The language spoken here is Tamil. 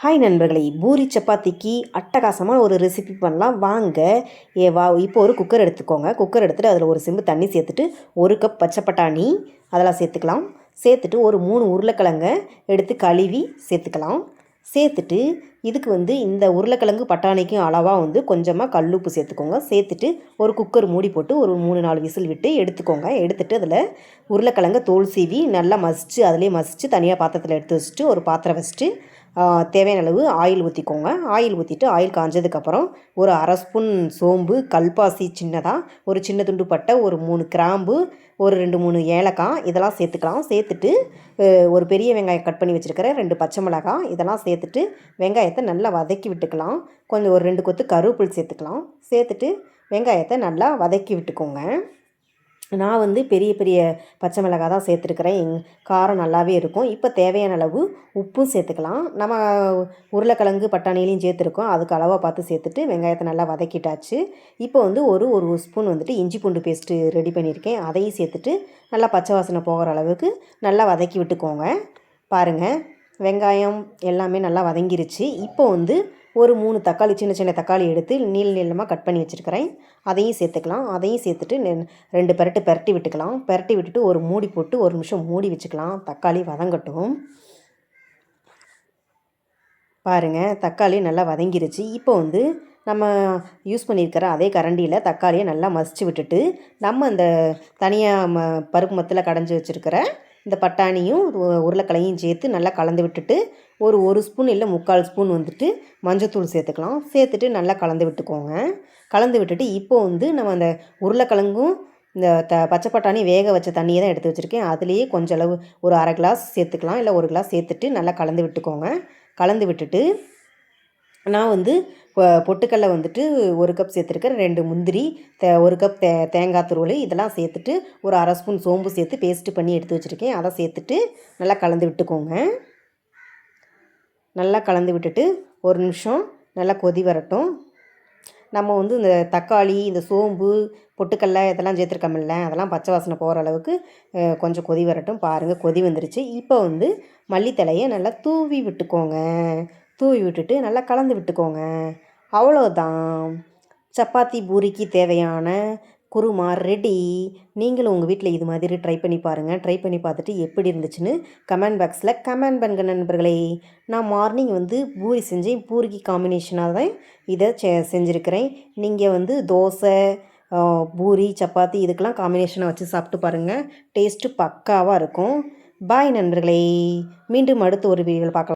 ஹாய் நண்பர்களே, பூரி சப்பாத்திக்கு அட்டகாசமான ஒரு ரெசிபி பண்ணலாம் வாங்க. இப்போ ஒரு குக்கர் எடுத்துக்கோங்க. குக்கர் எடுத்துகிட்டு அதில் ஒரு செம்பு தண்ணி சேர்த்துட்டு 1 கப் பச்சை பட்டாணி அதெல்லாம் சேர்த்துக்கலாம். சேர்த்துட்டு ஒரு 3 உருளைக்கிழங்க எடுத்து கழுவி சேர்த்துக்கலாம். சேர்த்துட்டு இதுக்கு இந்த உருளைக்கிழங்கு பட்டாணிக்கும் அளவாக கொஞ்சமாக கல்லுப்பு சேர்த்துக்கோங்க. சேர்த்துட்டு ஒரு குக்கர் மூடி போட்டு ஒரு 3-4 விசில் விட்டு எடுத்துக்கோங்க. எடுத்துகிட்டு அதில் உருளைக்கிழங்க தோல் சீவி நல்லா மசித்து அதிலே மசித்து தனியாக பாத்திரத்தில் எடுத்து வச்சுட்டு ஒரு பாத்திரம் வச்சுட்டு தேவையான அளவு ஆயில் ஊற்றிக்கோங்க. ஆயில் ஊற்றிட்டு ஆயில் காஞ்சதுக்கப்புறம் ஒரு 1/2 ஸ்பூன் சோம்பு, கல்பாசி சின்னதாக, ஒரு சின்ன துண்டு பட்டை, ஒரு 3 கிராம்பு, ஒரு 2-3 ஏலக்காய் இதெல்லாம் சேர்த்துக்கலாம். சேர்த்துட்டு ஒரு பெரிய வெங்காயம் கட் பண்ணி வச்சுருக்கிறேன், 2 பச்சை மிளகாய் இதெல்லாம் சேர்த்துட்டு வெங்காயத்தை நல்லா வதக்கி விட்டுக்கலாம். கொஞ்சம் ஒரு 2 கொத்து கருவேப்பிலை சேர்த்துக்கலாம். சேர்த்துட்டு வெங்காயத்தை நல்லா வதக்கி விட்டுக்கோங்க. நான் பெரிய பெரிய பச்சை மிளகாய் தான் சேர்த்துருக்குறேன். காரம் நல்லாவே இருக்கும். இப்போ தேவையான அளவு உப்பும் சேர்த்துக்கலாம். நம்ம உருளைக்கிழங்கு பட்டாணிலையும் சேர்த்துருக்கோம். அதுக்கு அளவாக பார்த்து சேர்த்துட்டு வெங்காயத்தை நல்லா வதக்கிட்டாச்சு. இப்போ ஒரு ஸ்பூன் இஞ்சி பூண்டு பேஸ்ட்டு ரெடி பண்ணியிருக்கேன். அதையும் சேர்த்துட்டு நல்லா பச்சை வாசனை போகிற அளவுக்கு நல்லா வதக்கி விட்டுக்கோங்க. பாருங்கள், வெங்காயம் எல்லாமே நல்லா வதங்கிருச்சு. இப்போ ஒரு 3 தக்காளி, சின்ன சின்ன தக்காளி எடுத்து நீளமாக கட் பண்ணி வச்சுருக்கிறேன். அதையும் சேர்த்துக்கலாம். அதையும் சேர்த்துட்டு 2 பெரட்டி விட்டுக்கலாம். பெரட்டி விட்டுட்டு ஒரு மூடி போட்டு 1 நிமிஷம் மூடி வச்சுக்கலாம். தக்காளி வதங்கட்டும். பாருங்கள், தக்காளி நல்லா வதங்கிருச்சு. இப்போ நம்ம யூஸ் பண்ணியிருக்கிற அதே கரண்டியில் தக்காளியை நல்லா மசிச்சு விட்டுட்டு நம்ம அந்த தனியாக பருப்பு மத்தில் கடைஞ்சி வச்சுருக்கிற இந்த பட்டாணியும் உருளைக்கிழங்கையும் சேர்த்து நல்லா கலந்து விட்டுட்டு ஒரு ஸ்பூன் இல்லை 3/4 ஸ்பூன் மஞ்சத்தூள் சேர்த்துக்கலாம். சேர்த்துட்டு நல்லா கலந்து விட்டுக்கோங்க. கலந்து விட்டுட்டு இப்போ நம்ம அந்த உருளைக்கிழங்கும் இந்த பச்சை பட்டாணி வேக வச்ச தண்ணியை தான் எடுத்து வச்சுருக்கேன். அதுலேயே கொஞ்சம் அளவு ஒரு 1/2 கிளாஸ் சேர்த்துக்கலாம், இல்லை 1 கிளாஸ் சேர்த்துட்டு நல்லா கலந்து விட்டுக்கோங்க. கலந்து விட்டுட்டு நான் பொட்டுக்கடலை 1 கப் சேர்த்துருக்கேன், 2 முந்திரி, 1 கப் தேங்காய் துருவல் இதெல்லாம் சேர்த்துட்டு ஒரு 1/2 ஸ்பூன் சோம்பு சேர்த்து பேஸ்ட்டு பண்ணி எடுத்து வச்சுருக்கேன். அதை சேர்த்துட்டு நல்லா கலந்து விட்டுக்கோங்க. நல்லா கலந்து விட்டுட்டு 1 நிமிஷம் நல்லா கொதி வரட்டும். நம்ம இந்த தக்காளி, இந்த சோம்பு, பொட்டுக்கடலை இதெல்லாம் சேர்த்துருக்கோம்ல, அதெல்லாம் பச்சை வாசனை போகிற அளவுக்கு கொஞ்சம் கொதி வரட்டும். பாருங்கள், கொதி வந்துருச்சு. இப்போ மல்லித்தழையை நல்லா தூவி விட்டுக்கோங்க. தூவி விட்டுட்டு நல்லா கலந்து விட்டுக்கோங்க. அவ்வளோதான், சப்பாத்தி பூரிக்கு தேவையான குருமா ரெடி. நீங்களும் உங்கள் வீட்டில் இது மாதிரி ட்ரை பண்ணி பாருங்கள். ட்ரை பண்ணி பார்த்துட்டு எப்படி இருந்துச்சுன்னு கமெண்ட் பாக்ஸில் கமெண்ட் பண்ணுங்க நண்பர்களே. நான் மார்னிங் பூரி செஞ்சேன். பூரிக்கு காம்பினேஷனாக தான் இதை செஞ்சுருக்கிறேன். நீங்கள் தோசை, பூரி, சப்பாத்தி இதுக்கெல்லாம் காம்பினேஷனாக வச்சு சாப்பிட்டு பாருங்கள். டேஸ்ட்டு பக்காவாக இருக்கும். பாய் நண்பர்களே, மீண்டும் அடுத்த ஒரு வீடியோவில் பார்க்கலாம்.